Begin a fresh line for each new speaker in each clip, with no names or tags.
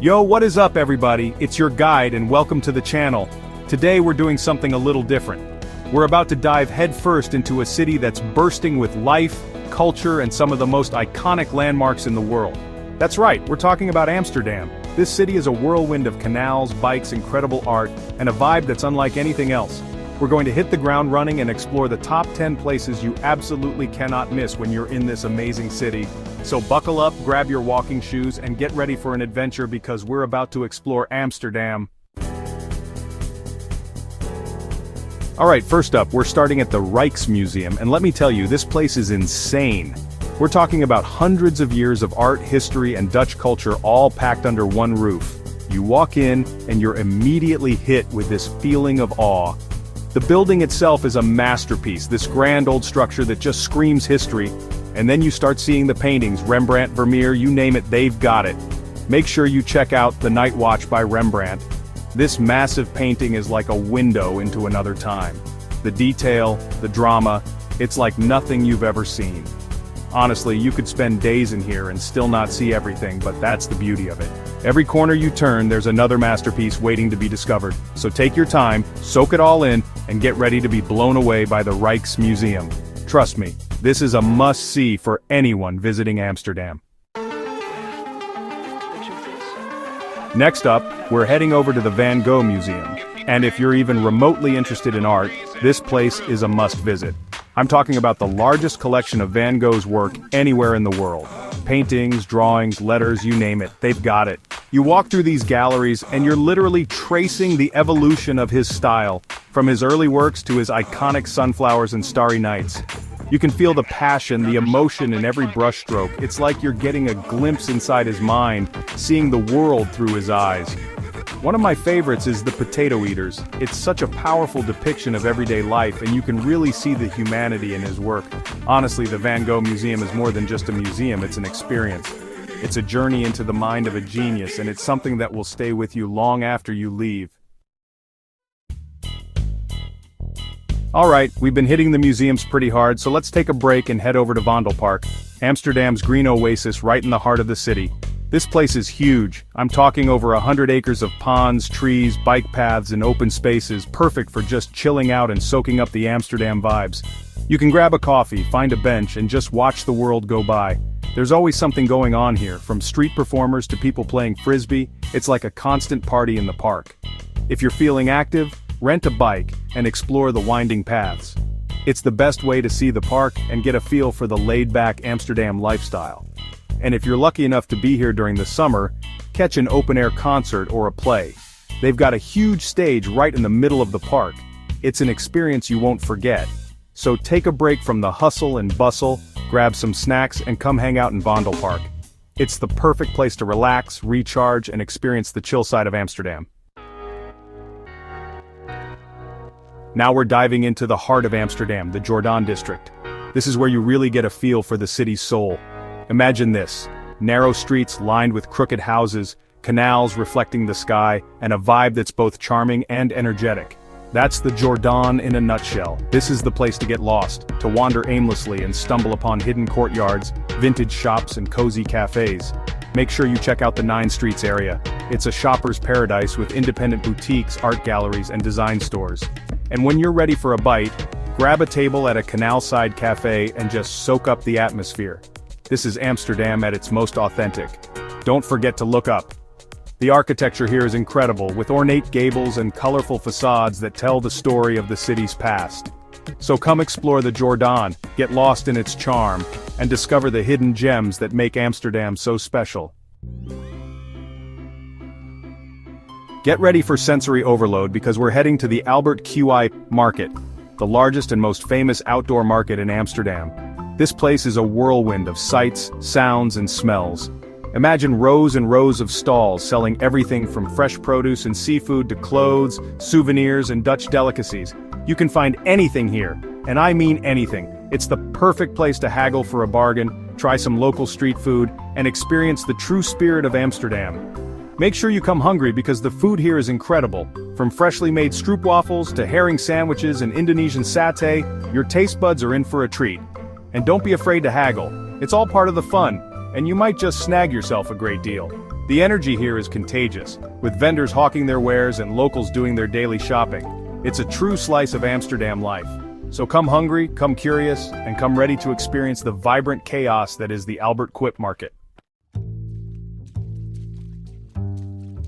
Yo, what is up everybody? It's your guide and welcome to the channel. Today we're doing something a little different. We're about to dive headfirst into a city that's bursting with life, culture, and some of the most iconic landmarks in the world. That's right, we're talking about Amsterdam. This city is a whirlwind of canals, bikes, incredible art, and a vibe that's unlike anything else. We're going to hit the ground running and explore the top 10 places you absolutely cannot miss when you're in this amazing city. So buckle up, grab your walking shoes, and get ready for an adventure because we're about to explore Amsterdam. Alright, first up, we're starting at the Rijksmuseum, and let me tell you, this place is insane. We're talking about hundreds of years of art, history, and Dutch culture all packed under one roof. You walk in, and you're immediately hit with this feeling of awe. The building itself is a masterpiece, this grand old structure that just screams history. And then you start seeing the paintings, Rembrandt, Vermeer, you name it, they've got it. Make sure you check out The Night Watch by Rembrandt. This massive painting is like a window into another time. The detail, the drama, it's like nothing you've ever seen. Honestly, you could spend days in here and still not see everything, but that's the beauty of it. Every corner you turn, there's another masterpiece waiting to be discovered. So take your time, soak it all in, and get ready to be blown away by the Rijksmuseum. Trust me, this is a must-see for anyone visiting Amsterdam. Next up, we're heading over to the Van Gogh Museum. And if you're even remotely interested in art, this place is a must-visit. I'm talking about the largest collection of Van Gogh's work anywhere in the world. Paintings, drawings, letters, you name it, they've got it. You walk through these galleries and you're literally tracing the evolution of his style, from his early works to his iconic sunflowers and starry nights. You can feel the passion, the emotion in every brushstroke. It's like you're getting a glimpse inside his mind, seeing the world through his eyes. One of my favorites is The Potato Eaters. It's such a powerful depiction of everyday life, and you can really see the humanity in his work. Honestly, the Van Gogh Museum is more than just a museum, it's an experience. It's a journey into the mind of a genius, and it's something that will stay with you long after you leave. Alright, we've been hitting the museums pretty hard, so let's take a break and head over to Vondelpark, Amsterdam's green oasis right in the heart of the city. This place is huge. I'm talking over 100 acres of ponds, trees, bike paths, and open spaces, perfect for just chilling out and soaking up the Amsterdam vibes. You can grab a coffee, find a bench, and just watch the world go by. There's always something going on here, from street performers to people playing frisbee. It's like a constant party in the park. If you're feeling active, rent a bike and explore the winding paths. It's the best way to see the park and get a feel for the laid-back Amsterdam lifestyle. And if you're lucky enough to be here during the summer, catch an open-air concert or a play. They've got a huge stage right in the middle of the park. It's an experience you won't forget. So take a break from the hustle and bustle, grab some snacks, and come hang out in Vondelpark. It's the perfect place to relax, recharge, and experience the chill side of Amsterdam. Now we're diving into the heart of Amsterdam, the Jordaan district. This is where you really get a feel for the city's soul. Imagine this: narrow streets lined with crooked houses, canals reflecting the sky, and a vibe that's both charming and energetic. That's the Jordaan in a nutshell. This is the place to get lost, to wander aimlessly and stumble upon hidden courtyards, vintage shops, and cozy cafes. Make sure you check out the 9 Streets area. It's a shopper's paradise with independent boutiques, art galleries, and design stores. And when you're ready for a bite, grab a table at a canal-side cafe and just soak up the atmosphere. This is Amsterdam at its most authentic. Don't forget to look up. The architecture here is incredible, with ornate gables and colorful facades that tell the story of the city's past. So come explore the Jordaan, get lost in its charm, and discover the hidden gems that make Amsterdam so special. Get ready for sensory overload because we're heading to the Albert Heijn Market, the largest and most famous outdoor market in Amsterdam. This place is a whirlwind of sights, sounds, and smells. Imagine rows and rows of stalls selling everything from fresh produce and seafood to clothes, souvenirs, and Dutch delicacies. You can find anything here, and I mean anything. It's the perfect place to haggle for a bargain, try some local street food, and experience the true spirit of Amsterdam. Make sure you come hungry because the food here is incredible. From freshly made stroopwafels to herring sandwiches and Indonesian satay, your taste buds are in for a treat. And don't be afraid to haggle. It's all part of the fun, and you might just snag yourself a great deal. The energy here is contagious, with vendors hawking their wares and locals doing their daily shopping. It's a true slice of Amsterdam life. So come hungry, come curious, and come ready to experience the vibrant chaos that is the Albert Kuip market.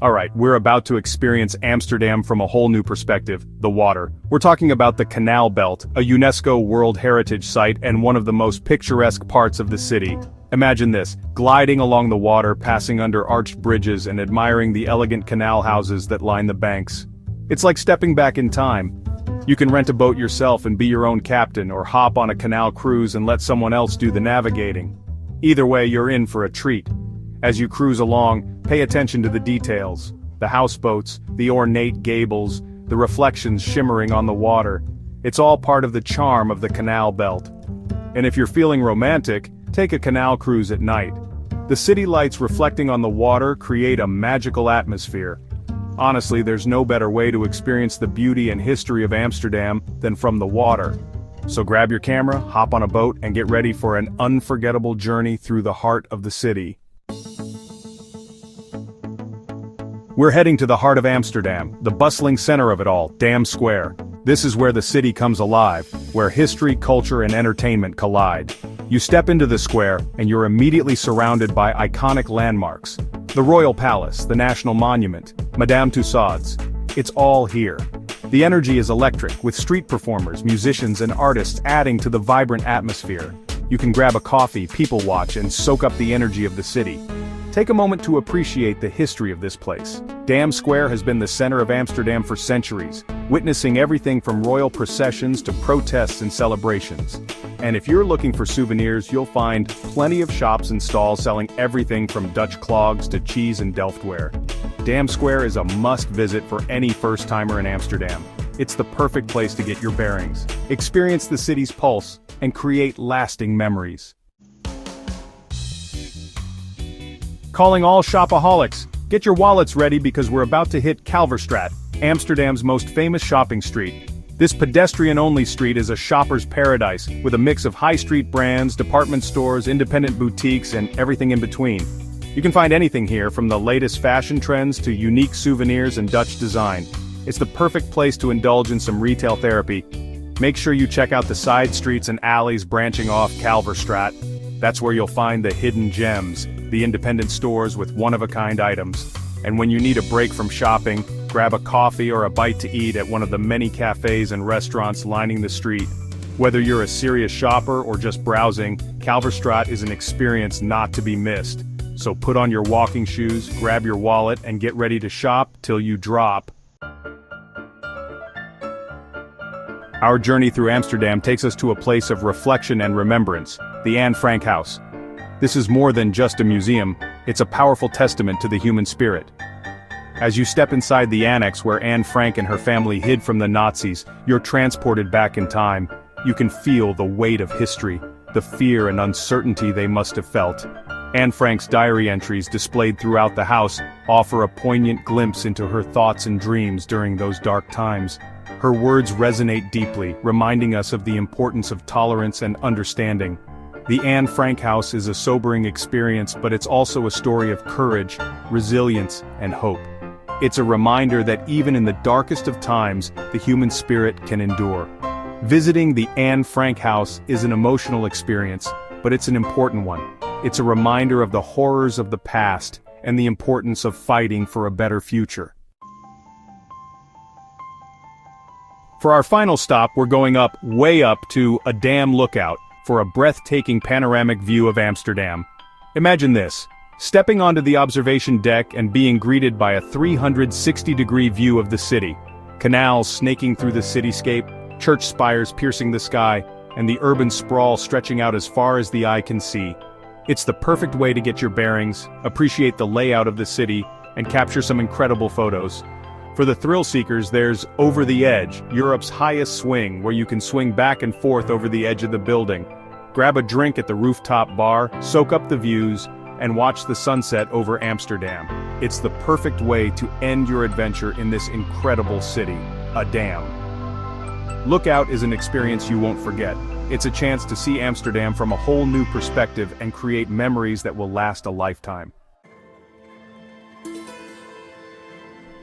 Alright, we're about to experience Amsterdam from a whole new perspective, the water. We're talking about the Canal Belt, a UNESCO World Heritage Site and one of the most picturesque parts of the city. Imagine this, gliding along the water, passing under arched bridges and admiring the elegant canal houses that line the banks. It's like stepping back in time. You can rent a boat yourself and be your own captain, or hop on a canal cruise and let someone else do the navigating. Either way, you're in for a treat. As you cruise along, pay attention to the details. The houseboats, the ornate gables, the reflections shimmering on the water. It's all part of the charm of the Canal Belt. And if you're feeling romantic, take a canal cruise at night. The city lights reflecting on the water create a magical atmosphere. Honestly, there's no better way to experience the beauty and history of Amsterdam than from the water. So grab your camera, hop on a boat, and get ready for an unforgettable journey through the heart of the city. We're heading to the heart of Amsterdam, the bustling center of it all, Dam Square. This is where the city comes alive, where history, culture, and entertainment collide. You step into the square, and you're immediately surrounded by iconic landmarks. The Royal Palace, the National Monument, Madame Tussauds. It's all here. The energy is electric, with street performers, musicians, and artists adding to the vibrant atmosphere. You can grab a coffee, people watch, and soak up the energy of the city. Take a moment to appreciate the history of this place. Dam Square has been the center of Amsterdam for centuries, witnessing everything from royal processions to protests and celebrations. And if you're looking for souvenirs, you'll find plenty of shops and stalls selling everything from Dutch clogs to cheese and Delftware. Dam Square is a must-visit for any first-timer in Amsterdam. It's the perfect place to get your bearings, experience the city's pulse, and create lasting memories. Calling all shopaholics, get your wallets ready because we're about to hit Kalverstraat, Amsterdam's most famous shopping street. This pedestrian-only street is a shopper's paradise, with a mix of high street brands, department stores, independent boutiques, and everything in between. You can find anything here, from the latest fashion trends to unique souvenirs and Dutch design. It's the perfect place to indulge in some retail therapy. Make sure you check out the side streets and alleys branching off Kalverstraat. That's where you'll find the hidden gems, the independent stores with one-of-a-kind items. And when you need a break from shopping, grab a coffee or a bite to eat at one of the many cafes and restaurants lining the street. Whether you're a serious shopper or just browsing, Kalverstraat is an experience not to be missed. So put on your walking shoes, grab your wallet, and get ready to shop till you drop. Our journey through Amsterdam takes us to a place of reflection and remembrance, the Anne Frank House. This is more than just a museum, it's a powerful testament to the human spirit. As you step inside the annex where Anne Frank and her family hid from the Nazis, you're transported back in time. You can feel the weight of history, the fear and uncertainty they must have felt. Anne Frank's diary entries displayed throughout the house offer a poignant glimpse into her thoughts and dreams during those dark times. Her words resonate deeply, reminding us of the importance of tolerance and understanding. The Anne Frank House is a sobering experience, but it's also a story of courage, resilience, and hope. It's a reminder that even in the darkest of times, the human spirit can endure. Visiting the Anne Frank House is an emotional experience, but it's an important one. It's a reminder of the horrors of the past and the importance of fighting for a better future. For our final stop, we're going up, way up, to a dam lookout for a breathtaking panoramic view of Amsterdam. Imagine this, stepping onto the observation deck and being greeted by a 360-degree view of the city. Canals snaking through the cityscape, church spires piercing the sky, and the urban sprawl stretching out as far as the eye can see. It's the perfect way to get your bearings, appreciate the layout of the city, and capture some incredible photos. For the thrill seekers, there's Over the Edge, Europe's highest swing, where you can swing back and forth over the edge of the building. Grab a drink at the rooftop bar, soak up the views, and watch the sunset over Amsterdam. It's the perfect way to end your adventure in this incredible city, a dam. Lookout is an experience you won't forget. It's a chance to see Amsterdam from a whole new perspective and create memories that will last a lifetime.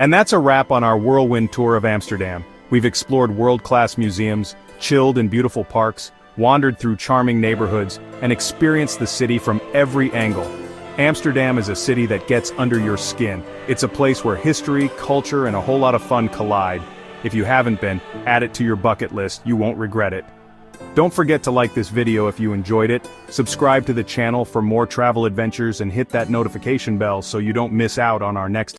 And that's a wrap on our whirlwind tour of Amsterdam. We've explored world-class museums, chilled in beautiful parks, wandered through charming neighborhoods, and experienced the city from every angle. Amsterdam is a city that gets under your skin. It's a place where history, culture, and a whole lot of fun collide. If you haven't been, add it to your bucket list, you won't regret it. Don't forget to like this video if you enjoyed it, subscribe to the channel for more travel adventures and hit that notification bell so you don't miss out on our next